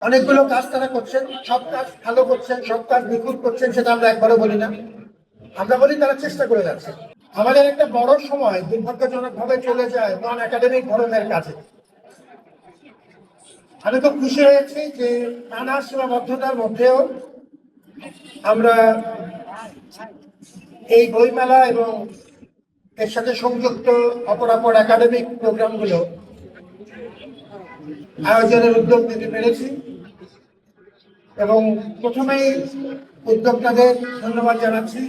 অনেকগুলো কাজ তারা করছেন, সব কাজ ভালো করছেন, সব কাজ নিখুঁত করছেন, সেটা আমরা একবারও বলি না। আমরা বলি তারা চেষ্টা করে যাচ্ছে। আমাদের একটা বড় সময় দুর্ভাগ্যজনক ভাবে চলে যায় নন একাডেমিক ধরনের কাজে। আমি খুব খুশি হয়েছি যে নানা সীমাবদ্ধতার মধ্যেও আমরা এই বইমেলা এবং এর সাথে সংযুক্ত অপরাপর একাডেমিক প্রোগ্রামগুলো আয়োজনের উদ্যোগ নিতে পেরেছি। এবং প্রথমেই উদ্যোক্তাদের ধন্যবাদ জানাচ্ছি।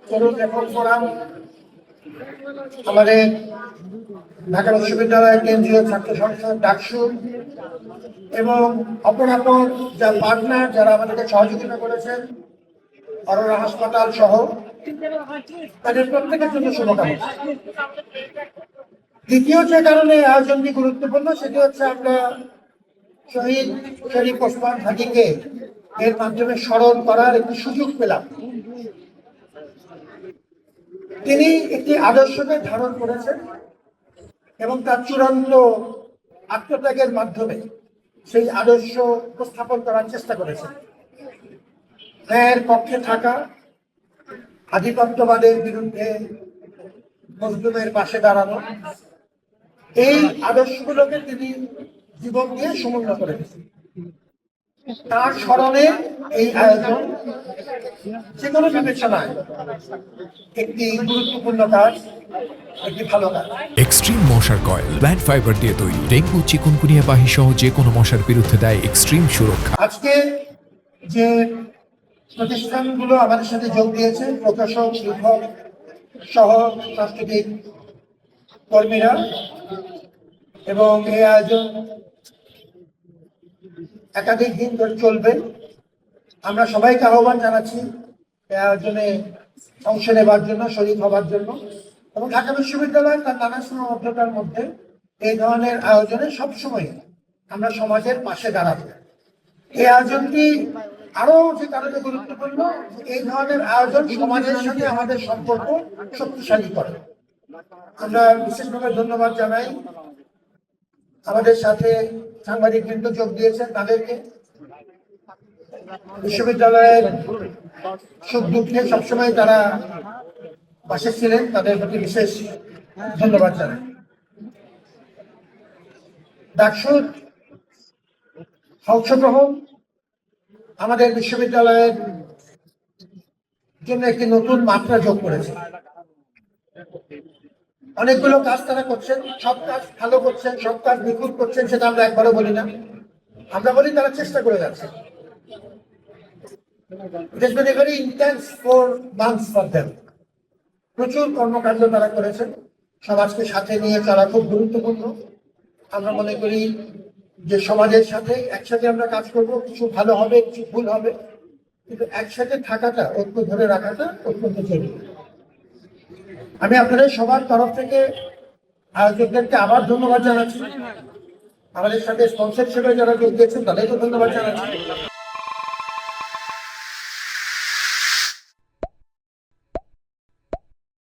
তরুণ লেখক ফোরাম, আমাদের ঢাকা বিশ্ববিদ্যালয়ের কেন্দ্রীয় ছাত্র সংসদ ডাকসু এবং অপরাপর যা পার্টনার যারা আমাদেরকে সহযোগিতা করেছেন, অরোরা হাসপাতাল সহ, তাদের প্রত্যেকের জন্য শুভকামনা। দ্বিতীয় যে কারণে আয়োজনটি গুরুত্বপূর্ণ সেটি হচ্ছে আমরা শহীদ শরীফ ওসমান হাদিকে এর মাধ্যমে স্মরণ করার একটি সুযোগ পেলাম। তিনি একটি আদর্শকে ধারণ করেছেন এবং তার চূড়ান্ত আত্মত্যাগের মাধ্যমে সেই আদর্শ উপস্থাপন করার চেষ্টা করেছেন। ন্যায়ের পক্ষে থাকা, আধিপত্যবাদের বিরুদ্ধে মজলুমের পাশে দাঁড়ানো, এই আদর্শগুলোকে তিনি জীবন দিয়ে সমুন্নত করেছেন। তার স্মরণে এই আয়োজন যে কোনো বিবেচনায় একটি গুরুত্বপূর্ণ কাজ, একটি ভালো কাজ। এক্সট্রিম মশার কয়েল প্ল্যান্ট ফাইবার দিয়ে তৈরি, ডেঙ্গু চিকুনগুনিয়া বাহি সহ যে কোনো মশার বিরুদ্ধে দেয় এক্সট্রিম সুরক্ষা। আজকে যে প্রতিষ্ঠানগুলো আমাদের সাথে যোগ দিয়েছে, প্রকাশক, লেখক সহ সাংস্কৃতিক কর্মীরা, এবং এই আয়োজন একাধিক দিন ধরে চলবে। আমরা সবাইকে আহ্বান জানাচ্ছি এই আয়োজনে অংশ নেবার জন্য, শরীক হবার জন্য। এবং ঢাকা বিশ্ববিদ্যালয় তার নানা সীমাবদ্ধতার মধ্যে এই ধরনের আয়োজনে সবসময় আমরা সমাজের পাশে দাঁড়াবো। এই আয়োজনটি আরো যে কারণে গুরুত্বপূর্ণ, এই ধরনের আয়োজন সমাজের সাথে আমাদের সম্পর্ক শক্তিশালী করে। আমরা বিশেষভাবে ধন্যবাদ জানাই আমাদের সাথে সাংবাদিকবৃন্দ যোগ দিয়েছেন তাদেরকে। বিশ্ববিদ্যালয়ের সুখ দুঃখে সবসময় তারা পাশে ছিলেন, তাদের প্রতি বিশেষ ধন্যবাদ জানাই। ডাকসুর অংশগ্রহণ আমাদের বিশ্ববিদ্যালয়ের জন্য একটি নতুন মাত্রা যোগ করেছে। অনেকগুলো কাজ তারা করছেন, সব কাজ ভালো করছেন, সব কাজ নিখুঁত করছেন, সেটা আমরা একবারও বলি না। আমরা বলি তারা চেষ্টা করে যাচ্ছে। It has been a very intense 4 months for them. প্রচুর কর্মকাণ্ড তারা করেছেন। সমাজকে সাথে নিয়ে চলা খুব গুরুত্বপূর্ণ। আমরা মনে করি যে সমাজের সাথে একসাথে আমরা কাজ করব, কিছু ভালো হবে, কিছু ভুল হবে, কিন্তু একসাথে থাকাটা, ঐক্য ধরে রাখাটা অত্যন্ত জরুরি। আমি আপনাদের সবার তরফ থেকে আয়োজকদেরকে আবার ধন্যবাদ জানাচ্ছি। আমাদের সাথে স্পন্সর হিসেবে যারা যোগ দিয়েছেন তাদেরকে ধন্যবাদ জানাচ্ছি।